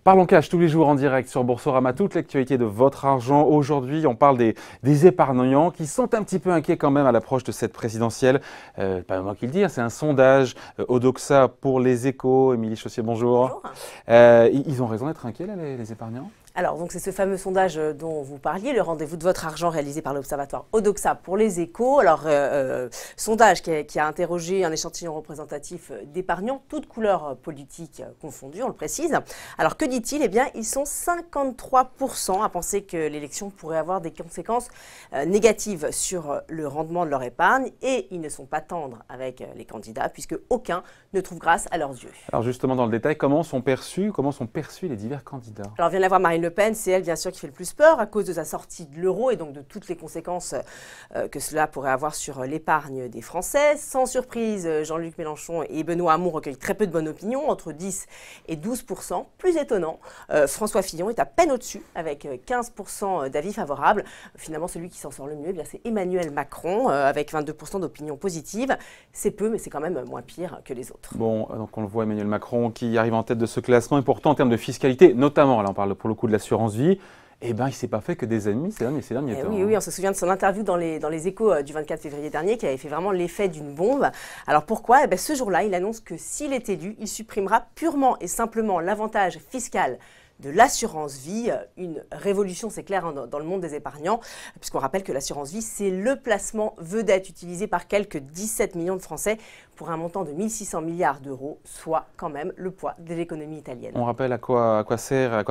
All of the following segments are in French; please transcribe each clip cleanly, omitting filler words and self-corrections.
Parlons cash tous les jours en direct sur Boursorama, toute l'actualité de votre argent. Aujourd'hui, on parle des épargnants qui sont un petit peu inquiets quand même à l'approche de cette présidentielle. Pas moi qui le dis, c'est un sondage Odoxa pour les Échos. Émilie Chaussier, bonjour. Ils ont raison d'être inquiets là, les épargnants? Alors, donc c'est ce fameux sondage dont vous parliez, le rendez-vous de votre argent réalisé par l'Observatoire Odoxa pour les Échos. Alors, sondage qui a interrogé un échantillon représentatif d'épargnants, toutes couleurs politiques confondues, on le précise. Alors, que dit-il? Eh bien, ils sont 53% à penser que l'élection pourrait avoir des conséquences négatives sur le rendement de leur épargne. Et ils ne sont pas tendres avec les candidats, puisque aucun ne trouve grâce à leurs yeux. Alors justement, dans le détail, comment sont perçus les divers candidats? Alors, vient d'avoir Marine Le Pen, c'est elle bien sûr qui fait le plus peur à cause de sa sortie de l'euro et donc de toutes les conséquences que cela pourrait avoir sur l'épargne des Français. Sans surprise, Jean-Luc Mélenchon et Benoît Hamon recueillent très peu de bonnes opinions, entre 10 et 12%. Plus étonnant, François Fillon est à peine au-dessus avec 15% d'avis favorables. Finalement, celui qui s'en sort le mieux, c'est Emmanuel Macron avec 22% d'opinions positives. C'est peu, mais c'est quand même moins pire que les autres. Bon, donc on le voit, Emmanuel Macron qui arrive en tête de ce classement et pourtant en termes de fiscalité, notamment, là on parle pour le coup de l'assurance vie, eh ben, il ne s'est pas fait que des ennemis ces derniers temps. Oui, on se souvient de son interview dans les Échos du 24 février dernier qui avait fait vraiment l'effet d'une bombe. Alors pourquoi? Ce jour-là, il annonce que s'il est élu, il supprimera purement et simplement l'avantage fiscal de l'assurance vie, une révolution, c'est clair, dans le monde des épargnants, puisqu'on rappelle que l'assurance vie, c'est le placement vedette utilisé par quelques 17 millions de Français pour un montant de 1600 milliards d'euros, soit quand même le poids de l'économie italienne. On rappelle à quoi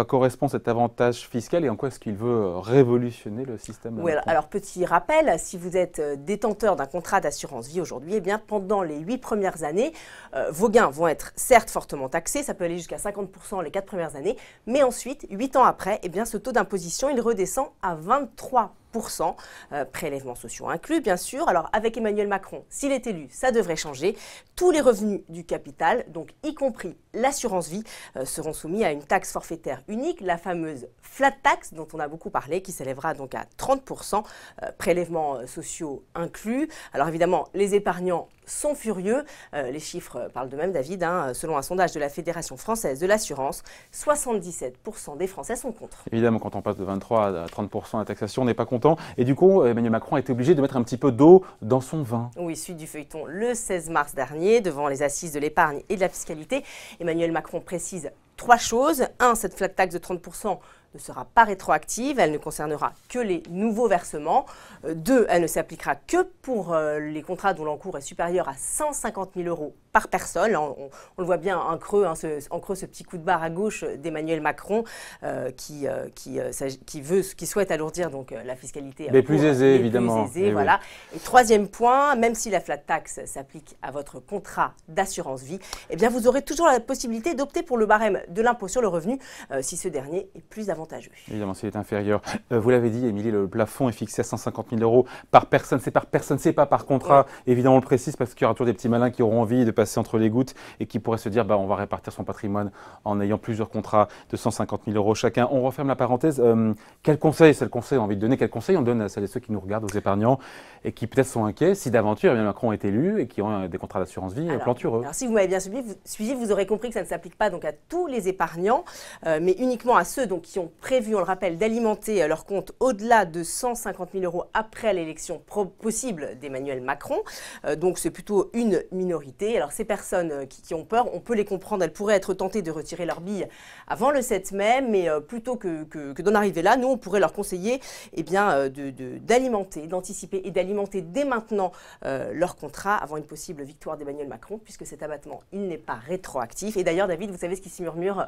correspond cet avantage fiscal et en quoi est-ce qu'il veut révolutionner le système? Oui, alors petit rappel, si vous êtes détenteur d'un contrat d'assurance vie aujourd'hui, eh bien pendant les 8 premières années, vos gains vont être certes fortement taxés, ça peut aller jusqu'à 50% les 4 premières années, mais ensuite, 8 ans après, eh bien, ce taux d'imposition, il redescend à 23%, prélèvements sociaux inclus, bien sûr. Alors, avec Emmanuel Macron, s'il est élu, ça devrait changer. Tous les revenus du capital, donc y compris l'assurance vie, seront soumis à une taxe forfaitaire unique, la fameuse flat tax dont on a beaucoup parlé, qui s'élèvera donc à 30%, prélèvements sociaux inclus. Alors évidemment, les épargnants sont furieux. Les chiffres parlent d'eux-mêmes, David. Selon un sondage de la Fédération française de l'assurance, 77% des Français sont contre. Évidemment, quand on passe de 23 à 30% la taxation, on n'est pas content. Et du coup, Emmanuel Macron a été obligé de mettre un petit peu d'eau dans son vin. Oui, suite du feuilleton le 16 mars dernier, devant les assises de l'épargne et de la fiscalité. Emmanuel Macron précise 3 choses. 1, cette flat tax de 30% ne sera pas rétroactive, elle ne concernera que les nouveaux versements. 2, elle ne s'appliquera que pour les contrats dont l'encours est supérieur à 150 000 euros par personne. On le voit bien en creux, ce petit coup de barre à gauche d'Emmanuel Macron qui souhaite alourdir donc la fiscalité. Mais plus aisée, évidemment. Plus aisée, voilà. Oui. Et 3e point, même si la flat tax s'applique à votre contrat d'assurance vie, eh bien vous aurez toujours la possibilité d'opter pour le barème de l'impôt sur le revenu si ce dernier est plus avantageux. Évidemment, s'il est inférieur. Vous l'avez dit, Émilie, le plafond est fixé à 150 000 euros par personne. C'est par personne, c'est pas par contrat. Ouais. Évidemment, on le précise parce qu'il y aura toujours des petits malins qui auront envie de passer entre les gouttes et qui pourraient se dire on va répartir son patrimoine en ayant plusieurs contrats de 150 000 euros chacun. On referme la parenthèse. Quel conseil, c'est le conseil, on a envie de donner, quel conseil on donne à celles et ceux qui nous regardent, aux épargnants et qui peut-être sont inquiets si d'aventure Macron est élu et qui ont des contrats d'assurance vie plantureux? Alors, si vous m'avez bien suivi, vous aurez compris que ça ne s'applique pas donc à tous les épargnants, mais uniquement à ceux donc, qui ont prévu, on le rappelle, d'alimenter leur compte au-delà de 150 000 euros après l'élection possible d'Emmanuel Macron. Donc c'est plutôt une minorité. Alors ces personnes qui ont peur, on peut les comprendre, elles pourraient être tentées de retirer leur bille avant le 7 mai, mais plutôt que d'en arriver là, nous on pourrait leur conseiller d'alimenter, d'anticiper et d'alimenter dès maintenant leur contrat avant une possible victoire d'Emmanuel Macron, puisque cet abattement, il n'est pas rétroactif. Et d'ailleurs, David, vous savez ce qui s'y murmure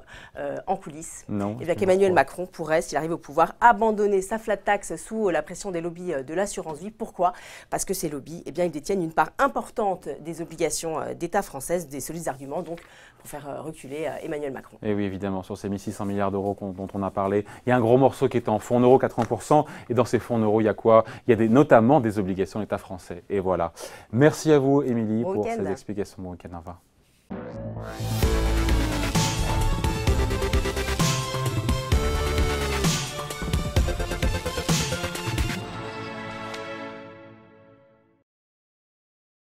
en coulisses? Non. Eh bien qu'Emmanuel Macron pourrait, s'il arrive au pouvoir, abandonner sa flat tax sous la pression des lobbies de l'assurance vie. Pourquoi? Parce que ces lobbies, eh bien, ils détiennent une part importante des obligations d'État françaises, des solides arguments, donc pour faire reculer Emmanuel Macron. Et oui, évidemment, sur ces 1600 milliards d'euros dont on a parlé, il y a un gros morceau qui est en fonds euros, 80%, et dans ces fonds euros, il y a quoi? Il y a notamment des obligations d'État français. Et voilà. Merci à vous, Émilie, pour ces explications. Bon week-end, au revoir.